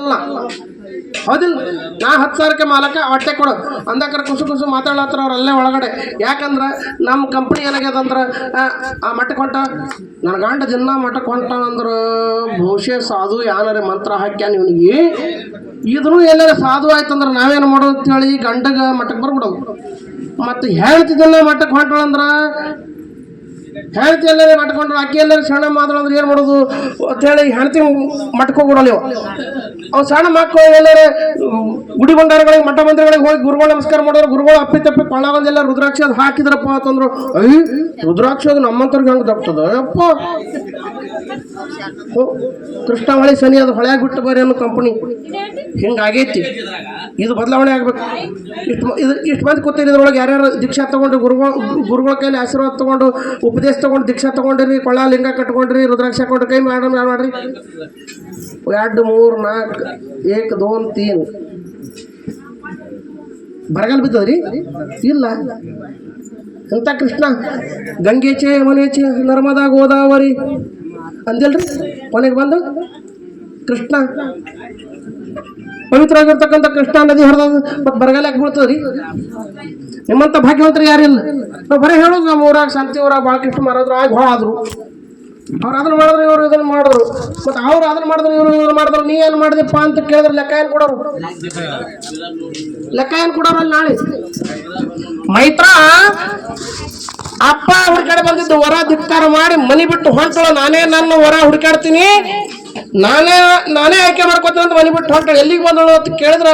ಇಲ್ಲ ಹೌದಿಲ್ಲ. ನಾ 10,000ಕ್ಕೆ ಮಾಲಕ ಹೊಟ್ಟೆ ಕೊಡು ಅಂದಕ್ರ ಕುಸು ಮಾತಾಡ್ಲತ್ತಾರ ಅವ್ರು ಅಲ್ಲೇ ಒಳಗಡೆ. ಯಾಕಂದ್ರೆ ನಮ್ಮ ಕಂಪ್ನಿ ಏನಾಗ್ಯದಂದ್ರೆ ಆ ಮಟ್ಟಕ್ಕೆ ಹೊಂಟ ನನ್ನ ಗಂಡ ದಿನ ಮಟ್ಟಕ್ಕೆ ಹೊಂಟಾನಂದ್ರೆ ಬಹುಶಃ ಸಾಧು ಯಾನಾರೆ ಮಂತ್ರ ಹಾಕ್ಯಾನ ಇವನಿಗೆ. ಇದನ್ನು ಎಲ್ಲಾರ ಸಾಧು ಆಯ್ತಂದ್ರೆ ನಾವೇನು ಮಾಡೋದು ಅಂತೇಳಿ ಗಂಡಗೆ ಮಟ್ಟಕ್ಕೆ ಬರ್ಬಿಡೋದು. ಮತ್ತು ಹೇಳ್ತಿದ್ದಲ್ಲ ಮಟ್ಟಕ್ಕೆ ಹೊಂಟಳಂದ್ರೆ ಹೆಣ್ತಿ ಎಲ್ಲರೂ ಮಟ್ಕೊಂಡ್ರು ಅಕ್ಕಿ ಎಲ್ಲರೂ ಸಣ್ಣ ಮಾತಾಡಂದ್ರೆ ಏನು ಮಾಡೋದು ಅಂತೇಳಿ ಹೆಣ್ತಿ ಮಟ್ಕೋಬಿಡಲ್ಲ ಇವ. ಅವ್ನು ಸಣ್ಣ ಮಕ್ಕಳು ಎಲ್ಲರೂ ಗುಡಿ ಬಂಡಾರಗಳಿಗೆ ಮಠ ಮಂದಿರಗಳಿಗೆ ಹೋಗಿ ಗುರುಗಳು ನಮಸ್ಕಾರ ಮಾಡೋರು. ಗುರುಗಳು ಅಪ್ಪಿ ತಪ್ಪಿ ಕೊಳ್ಳಾಗಂದೆಲ್ಲ ರುದ್ರಾಕ್ಷ ಅದು ಹಾಕಿದ್ರಪ್ಪ ಅಂತಂದ್ರು. ರುದ್ರಾಕ್ಷ ಅದು ನಮ್ಮಂತವ್ರಿಗೆ ಹೆಂಗೆ ದಪ್ತದ ಅಪ್ಪ. ಕೃಷ್ಣ ಹೊಳೆ ಸನಿ ಅದು ಹೊಳೆಯಾಗಿ ಬಿಟ್ಟು ಬರೀ ಅನ್ನೋ ಕಂಪನಿ ಹಿಂಗಾಗೈತಿ. ಇದು ಬದಲಾವಣೆ ಆಗ್ಬೇಕು. ಇಷ್ಟು ಮಂದಿ ಕೂತಿರಿ ಇದ್ರೊಳಗೆ ಯಾರ್ಯಾರು ದೀಕ್ಷಾ ತಗೊಂಡು ಗುರುಗಳ ಕೈಲಿ ಆಶೀರ್ವಾದ ತಗೊಂಡು ಉಪದೇಶ ತಗೊಂಡು ದೀಕ್ಷಾ ತಗೊಂಡಿರಿ, ಕೊಳ್ಳ ಲಿಂಗ ಕಟ್ಕೊಂಡ್ರಿ, ರುದ್ರಾಕ್ಷ ಹಾಕೊಂಡ್ರಿ, ಕೈ ಮಾಡ್ರಿ 2 3 4 1 2 3 ಬರಗಾಲ ಬಿದ್ದದ್ರಿ ಇಲ್ಲ. ಎಂತ ಕೃಷ್ಣ ಗಂಗೆಚೆ ಯಮುನೆಚೆ ನರ್ಮದಾ ಗೋದಾವರಿ ಅಂದಿಲ್ರಿ. ಕೊನೆಗೆ ಬಂದು ಕೃಷ್ಣ ಪವಿತ್ರವಾಗಿರ್ತಕ್ಕಂಥ ಕೃಷ್ಣ ನದಿ ಹರಿದ ಮತ್ತು ಬರಗಾಲ ಯಾಕೆ ಬೀಳ್ತದ್ರಿ? ನಿಮ್ಮಂಥ ಭಾಗ್ಯವಂತರು ಯಾರಿಲ್ಲ. ನಾವು ಬರೀ ಹೇಳೋದು ನಮ್ಮ ಊರಾಗ ಶಾಂತಿ ಊರಾಗ ಬಾಳಕೃಷ್ಣ ಮಾರಾದ್ರು ಆಗಿ ಆದ್ರು. ಅವ್ರು ಅದನ್ನು ಮಾಡಿದ್ರು ಇವರು ಇದನ್ನು ಮಾಡಿದ್ರು. ಮತ್ತು ಅವ್ರು ಅದನ್ನು ಮಾಡಿದ್ರು ಇವರು ಮಾಡಿದ್ರು. ನೀ ಏನು ಮಾಡಿದೆಪ್ಪ ಅಂತ ಕೇಳಿದ್ರೆ ಲೆಕ್ಕ ಏನು ಕೊಡೋರು? ಲೆಕ್ಕ ಏನು ಕೊಡೋರಲ್ಲ ನಾಳೆ. ಮೈತ್ರ ಅಪ್ಪ ಹುಡುಕಾಡಿ ಬಂದಿದ್ದು ವರ ಧಿಕ್ಕಾರ ಮಾಡಿ ಮನಿ ಬಿಟ್ಟು ಹೊಂಟಳ. ನಾನೇ ನನ್ನ ವರ ಹುಡುಕಾಡ್ತೀನಿ, ನಾನೇ ಆಯ್ಕೆ ಮಾಡ್ಕೊತೀನಿ ಅಂತ ಮನಿ ಬಿಟ್ಟು ಹೊಂಟಳು. ಎಲ್ಲಿಗೆ ಬಂದಳು ಅಂತ ಕೇಳಿದ್ರೆ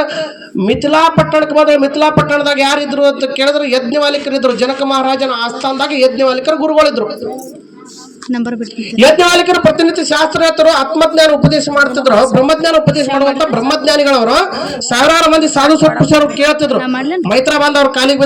ಮಿಥಿಲಾ ಪಟ್ಟಣಕ್ಕೆ ಬಂದಳು. ಮಿಥಿಲಾ ಪಟ್ಟಣದಾಗ ಯಾರಿದ್ರು ಅಂತ ಕೇಳಿದ್ರೆ ಯಜ್ಞವಾಲಿಕರಿದ್ರು. ಜನಕ ಮಹಾರಾಜನ ಆಸ್ಥಾನದಾಗ ಯಜ್ಞವಾಲಿಕರು ಗುರುಗಳಿದ್ರು. ಯಜ್ಞವಾಲಿಕರು ಪ್ರತಿನಿತ್ಯ ಶಾಸ್ತ್ರವೇತ್ತರು ಆತ್ಮಜ್ಞಾನ ಉಪದೇಶ ಮಾಡ್ತಿದ್ರು. ಬ್ರಹ್ಮಜ್ಞಾನ ಉಪದೇಶ ಮಾಡುವಂತ ಬ್ರಹ್ಮಜ್ಞಾನಿಗಳವರು ಸಾವಿರಾರು ಮಂದಿ ಸಾಧು ಸತ್ಪುರುಷರು ಕೇಳ್ತಿದ್ರು. ಮೈತ್ರ ಬಂದವ್ರ ಕಾಲಿಗೆ